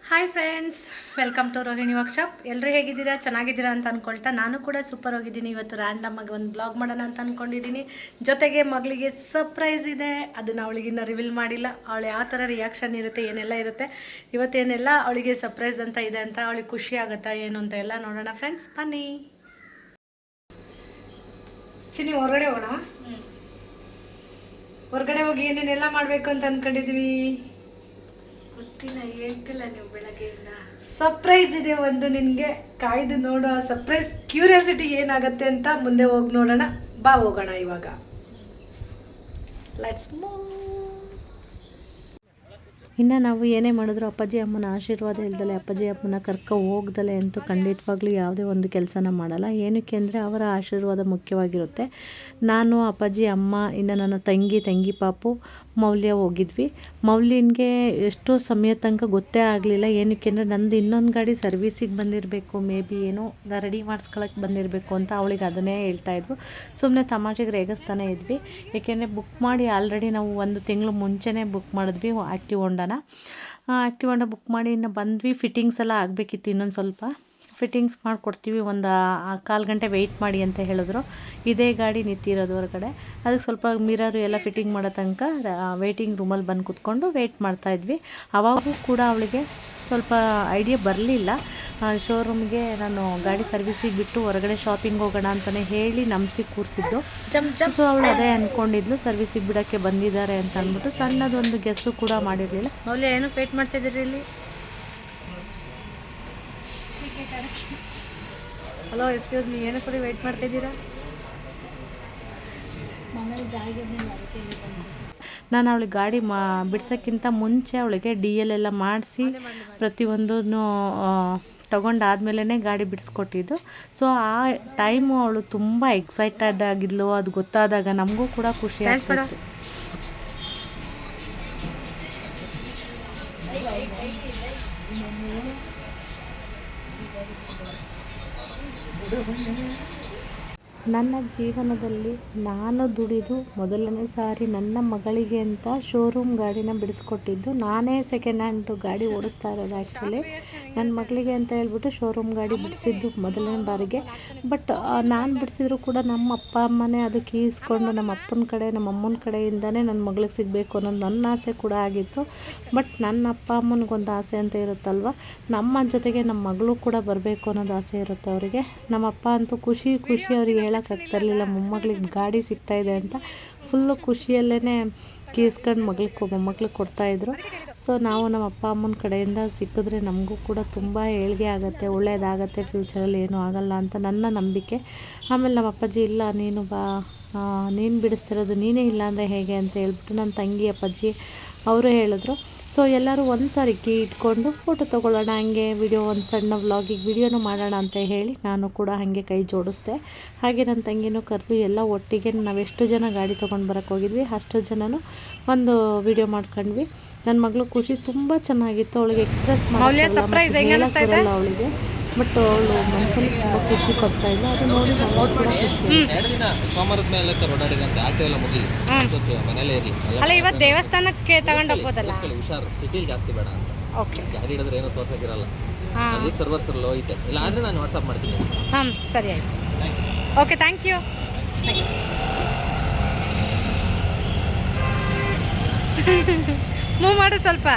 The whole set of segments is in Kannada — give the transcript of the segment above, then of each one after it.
Hi friends, welcome to Rohini workshop. ಎಲ್ಲರೂ ಹೇಗಿದ್ದೀರಾ? ಚೆನ್ನಾಗಿದ್ದೀರಾ ಅಂತ ಅಂದ್ಕೊಳ್ತಾ ನಾನು ಕೂಡ ಸೂಪರ್ ಹೋಗಿದ್ದೀನಿ. ಇವತ್ತು ರ್ಯಾಂಡಮ್ ಆಗಿ ಒಂದು ಬ್ಲಾಗ್ ಮಾಡೋಣ ಅಂತ ಅಂದ್ಕೊಂಡಿದ್ದೀನಿ. ಜೊತೆಗೆ ಮಗಳಿಗೆ ಸರ್ಪ್ರೈಸ್ ಇದೆ, ಅದನ್ನು ಅವಳಿಗಿನ್ನ ರಿವೀಲ್ ಮಾಡಿಲ್ಲ. ಅವಳು ಯಾವ ಥರ ರಿಯಾಕ್ಷನ್ ಇರುತ್ತೆ, ಏನೆಲ್ಲ ಇರುತ್ತೆ, ಇವತ್ತೇನೆಲ್ಲ ಅವಳಿಗೆ ಸರ್ಪ್ರೈಸ್ ಅಂತ ಇದೆ ಅಂತ ಅವಳಿಗೆ ಖುಷಿ ಆಗುತ್ತಾ ಏನು ಅಂತ ಎಲ್ಲ ನೋಡೋಣ ಫ್ರೆಂಡ್ಸ್, ಬನ್ನಿ. ಚಿನ್ನಿ ಹೊರಗಡೆ ಹೋಗೋಣ. ಹೊರಗಡೆ ಹೋಗಿ ಏನೇನೆಲ್ಲ ಮಾಡಬೇಕು ಅಂತ ಅಂದ್ಕೊಂಡಿದ್ವಿ ಗೊತ್ತಿಲ್ಲ, ಹೇಳ್ತಿಲ್ಲ ನೀವು ಬೆಳಗ್ಗೆಯಿಂದ. ಸರ್ಪ್ರೈಸ್ ಇದೆ ಒಂದು, ನಿನಗೆ ಕಾಯ್ದು ನೋಡು. ಆ ಸರ್ಪ್ರೈಸ್ ಕ್ಯೂರಿಯಾಸಿಟಿ ಏನಾಗುತ್ತೆ ಅಂತ ಮುಂದೆ ಹೋಗಿ ನೋಡೋಣ. ಬಾ ಹೋಗೋಣ ಇವಾಗ. Let's move. ಇನ್ನು ನಾವು ಏನೇ ಮಾಡಿದ್ರು ಅಪ್ಪಾಜಿ ಅಮ್ಮನ ಆಶೀರ್ವಾದ ಇಲ್ದಲೆ, ಅಪ್ಪಾಜಿ ಅಮ್ಮನ ಹೋಗ್ದಲೆ ಅಂತೂ ಖಂಡಿತವಾಗ್ಲೂ ಯಾವುದೇ ಒಂದು ಕೆಲಸನ ಮಾಡಲ್ಲ. ಏನಕ್ಕೆ ಅಂದರೆ ಅವರ ಆಶೀರ್ವಾದ ಮುಖ್ಯವಾಗಿರುತ್ತೆ. ನಾನು, ಅಪ್ಪಾಜಿ, ಅಮ್ಮ, ಇನ್ನು ನನ್ನ ತಂಗಿ ಪಾಪು, ಮೌಲ್ಯ ಹೋಗಿದ್ವಿ. ಮೌಲ್ಯನಿಗೆ ಎಷ್ಟೋ ಸಮಯ ತನಕ ಗೊತ್ತೇ ಆಗಲಿಲ್ಲ. ಏನಕ್ಕೆ ಅಂದರೆ ನಂದು ಇನ್ನೊಂದು ಗಾಡಿ ಸರ್ವೀಸಿಗೆ ಬಂದಿರಬೇಕು, ಮೇ ಬಿ ಏನೋ ರೆಡಿ ಮಾಡಿಸ್ಕೊಳಕ್ಕೆ ಬಂದಿರಬೇಕು ಅಂತ ಅವಳಿಗೆ ಅದನ್ನೇ ಹೇಳ್ತಾಯಿದ್ವು. ಸುಮ್ಮನೆ ತಮಾಷೆಗೆ ರೇಗಿಸ್ತಾನೆ ಇದ್ವಿ. ಏಕೆಂದರೆ ಬುಕ್ ಮಾಡಿ ಆಲ್ರೆಡಿ ನಾವು 1 ತಿಂಗಳು ಮುಂಚೆನೇ ಬುಕ್ ಮಾಡಿದ್ವಿ ಆ್ಯಕ್ಟಿವ್ ಹೋಂಡ ಬುಕ್ ಮಾಡಿ ಇನ್ನು ಬಂದ್ವಿ. ಫಿಟ್ಟಿಂಗ್ಸ್ ಎಲ್ಲ ಆಗಬೇಕಿತ್ತು, ಇನ್ನೊಂದು ಸ್ವಲ್ಪ ಫಿಟ್ಟಿಂಗ್ಸ್ ಮಾಡಿಕೊಡ್ತೀವಿ, ಒಂದು 1/4 ಗಂಟೆ ವೆಯ್ಟ್ ಮಾಡಿ ಅಂತ ಹೇಳಿದ್ರು. ಇದೇ ಗಾಡಿ ನಿಂತಿರೋದು ಹೊರಗಡೆ. ಅದಕ್ಕೆ ಸ್ವಲ್ಪ ಮಿರರು ಎಲ್ಲ ಫಿಟ್ಟಿಂಗ್ ಮಾಡೋ ತನಕ ವೆಯ್ಟಿಂಗ್ ರೂಮಲ್ಲಿ ಬಂದು ಕೂತ್ಕೊಂಡು ವೆಯ್ಟ್ ಮಾಡ್ತಾಯಿದ್ವಿ. ಆವಾಗೂ ಕೂಡ ಅವಳಿಗೆ ಸ್ವಲ್ಪ ಐಡಿಯಾ ಬರಲಿಲ್ಲ. ಶೋರೂಮ್ಗೆ ನಾನು ಗಾಡಿ ಸರ್ವಿಸಿಗೆ ಬಿಟ್ಟು ಹೊರಗಡೆ ಶಾಪಿಂಗ್ ಹೋಗೋಣ ಅಂತಲೇ ಹೇಳಿ ನಂಬಿಸಿ ಕೂರಿಸಿದ್ದು. ಸೊ ಅವಳು ಅದೇ ಅಂದ್ಕೊಂಡಿದ್ಲು, ಸರ್ವಿಸಿಗೆ ಬಿಡೋಕ್ಕೆ ಬಂದಿದ್ದಾರೆ ಅಂತ ಅಂದ್ಬಿಟ್ಟು. ಸಣ್ಣದೊಂದು ಗೆಸ್ಸು ಕೂಡ ಮಾಡಿರಲಿಲ್ಲ. ಮೌಲ್ಯ ಏನು ವೇಟ್ ಮಾಡ್ತಿದ್ದೀರಿ ಇಲ್ಲಿ? ಹಲೋ, ಎಕ್ಸ್ಕ್ಯೂಸ್ ಮೀ, ಏನು ಕೂಡ ವೆಯ್ಟ್ ಮಾಡ್ತಾಯಿದ್ದೀರಾ? ನಾನು ಅವಳಿಗೆ ಗಾಡಿ ಬಿಡ್ಸೋಕ್ಕಿಂತ ಮುಂಚೆ ಅವಳಿಗೆ DL ಎಲ್ಲ ಮಾಡಿಸಿ ಪ್ರತಿಯೊಂದನ್ನು ತಗೊಂಡಾದ್ಮೇಲೆ ಗಾಡಿ ಬಿಡಿಸ್ಕೊಟ್ಟಿದ್ದು. ಸೊ ಆ ಟೈಮು ಅವಳು ತುಂಬ ಎಕ್ಸೈಟೆಡ್ ಆಗಿದ್ಲು. ಅದು ಗೊತ್ತಾದಾಗ ನಮಗೂ ಕೂಡ ಖುಷಿ ಆಗ್ತಿತ್ತು. ನನ್ನ ಜೀವನದಲ್ಲಿ ನಾನು ದುಡಿದು ಮೊದಲನೇ ಸಾರಿ ನನ್ನ ಮಗಳಿಗೆ ಅಂತ ಶೋರೂಮ್ ಗಾಡಿನ ಬಿಡಿಸ್ಕೊಟ್ಟಿದ್ದು. ನಾನೇ ಸೆಕೆಂಡ್ ಹ್ಯಾಂಡ್ ಗಾಡಿ ಓಡಿಸ್ತಾ ಇರೋದು. ಆ್ಯಕ್ಚುಲಿ ನನ್ನ ಮಗಳಿಗೆ ಅಂತ ಹೇಳ್ಬಿಟ್ಟು ಶೋರೂಮ್ ಗಾಡಿ ಬಿಡಿಸಿದ್ದು ಮೊದಲನೇ ಬಾರಿಗೆ. ಬಟ್ ನಾನು ಬಿಡಿಸಿದ್ರು ಕೂಡ ನಮ್ಮ ಅಪ್ಪ ಅಮ್ಮನೇ ಅದಕ್ಕೆ ಈಸ್ಕೊಂಡು, ನಮ್ಮ ಅಪ್ಪನ ಕಡೆ ನಮ್ಮ ಅಮ್ಮನ ಕಡೆಯಿಂದನೇ ನನ್ನ ಮಗಳಿಗೆ ಸಿಗಬೇಕು ಅನ್ನೋದು ನನ್ನ ಆಸೆ ಕೂಡ ಆಗಿತ್ತು. ಬಟ್ ನನ್ನ ಅಪ್ಪ ಅಮ್ಮನಿಗೊಂದು ಆಸೆ ಅಂತ ಇರುತ್ತಲ್ವ, ನಮ್ಮ ಜೊತೆಗೆ ನಮ್ಮ ಮಗಳು ಕೂಡ ಬರಬೇಕು ಅನ್ನೋದು ಆಸೆ ಇರುತ್ತೆ ಅವರಿಗೆ. ನಮ್ಮ ಅಪ್ಪ ಅಂತೂ ಖುಷಿ ಅವ್ರಿಗೆ ಹೇಳೋಕ್ಕಾಗ್ತಿರ್ಲಿಲ್ಲ ಮೊಮ್ಮಗಳಿಗೆ ಗಾಡಿ ಸಿಗ್ತಾಯಿದೆ ಅಂತ. ಫುಲ್ಲು ಖುಷಿಯಲ್ಲೇ ಕೀಸ್ಕೊಂಡು ಮೊಮ್ಮಗಳಿಗೆ ಕೊಡ್ತಾಯಿದ್ರು. ಸೊ ನಾವು ನಮ್ಮ ಅಪ್ಪ ಅಮ್ಮನ ಕಡೆಯಿಂದ ಸಿಕ್ಕಿದ್ರೆ ನಮಗೂ ಕೂಡ ತುಂಬ ಏಳಿಗೆ ಆಗುತ್ತೆ, ಒಳ್ಳೆಯದಾಗತ್ತೆ, ಫ್ಯೂಚರಲ್ಲಿ ಏನೂ ಆಗಲ್ಲ ಅಂತ ನನ್ನ ನಂಬಿಕೆ. ಆಮೇಲೆ ನಮ್ಮ ಅಪ್ಪಾಜಿ, ಇಲ್ಲ ನೀನು ಬಾ, ನೀನು ಬಿಡಿಸ್ತಿರೋದು ನೀನೇ, ಇಲ್ಲ ಅಂದರೆ ಹೇಗೆ ಅಂತ ಹೇಳ್ಬಿಟ್ಟು ನನ್ನ ತಂಗಿ ಅಪ್ಪಾಜಿ ಅವರು ಹೇಳಿದ್ರು. ಸೊ ಎಲ್ಲರೂ ಒಂದು ಸಾರಿ ಕೀ ಇಟ್ಕೊಂಡು ಫೋಟೋ ತೊಗೊಳ್ಳೋಣ, ಹಂಗೆ ವಿಡಿಯೋ, ಒಂದು ಸಣ್ಣ ವ್ಲಾಗಿಗೆ ವಿಡಿಯೋನೂ ಮಾಡೋಣ ಅಂತ ಹೇಳಿ ನಾನು ಕೂಡ ಹಾಗೆ ಕೈ ಜೋಡಿಸ್ದೆ. ಹಾಗೆ ನನ್ನ ತಂಗಿನೂ ಕರೆದು ಎಲ್ಲ ಒಟ್ಟಿಗೆ ನಾವೆಷ್ಟು ಜನ ಗಾಡಿ ತೊಗೊಂಡು ಬರೋಕ್ಕೆ ಹೋಗಿದ್ವಿ ಅಷ್ಟು ಜನನೂ ಒಂದು ವಿಡಿಯೋ ಮಾಡ್ಕೊಂಡ್ವಿ. ನನ್ನ ಮಗಳು ಖುಷಿ ತುಂಬ ಚೆನ್ನಾಗಿತ್ತು. ಅವಳಿಗೆ ಎಕ್ಸ್ಪ್ರೆಸ್ ಮಾಡೋಲ್ಲ ಅವಳಿಗೆ, ಬಟ್ ಅವಳು ಮನಸ್ಸಲ್ಲಿ ತುಂಬ ಖುಷಿ ಪಡ್ತಾ ಇಲ್ಲ. ಅದು ನೋಡಿ ಅಲ್ಲ, ಇವತ್ತು ದೇವಸ್ಥಾನಕ್ಕೆ ತಗೊಂಡು ಹೋಗ್ಬೋದಲ್ಲ, ಹುಷಾರು, ಸಿಟಿಲಿ ಜಾಸ್ತಿ ಬೇಡ ಅಂತ. ಓಕೆ, ಗಾಡಿ ಹಿಡಿದ್ರೆ ಏನೋ ತೋರ್ಸೋಕ್ಕಿರಲ್ಲ, ಅಲ್ಲಿ ಸರ್ವರ್ ಲೋ ಐತೆ. ಇಲ್ಲ ಅಂದರೆ ನಾನು ವಾಟ್ಸಪ್ ಮಾಡ್ತೀನಿ. ಹಾಂ, ಸರಿ ಆಯಿತು. Okay, thank you. ಮೂವ್ ಮಾಡು ಸ್ವಲ್ಪ.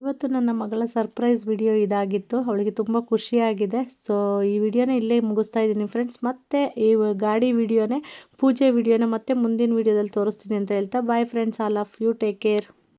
ಇವತ್ತು ನನ್ನ ಮಗಳ ಸರ್ಪ್ರೈಸ್ ವಿಡಿಯೋ ಇದಾಗಿತ್ತು. ಅವಳಿಗೆ ತುಂಬ ಖುಷಿಯಾಗಿದೆ. ಸೊ ಈ ವಿಡಿಯೋನ ಇಲ್ಲೇ ಮುಗಿಸ್ತಾ ಇದ್ದೀನಿ ಫ್ರೆಂಡ್ಸ್. ಮತ್ತೆ ಈ ಗಾಡಿ ವಿಡಿಯೋನೇ, ಪೂಜೆ ವಿಡಿಯೋನ ಮತ್ತೆ ಮುಂದಿನ ವಿಡಿಯೋದಲ್ಲಿ ತೋರಿಸ್ತೀನಿ ಅಂತ ಹೇಳ್ತಾ, bye friends, all of you, take care.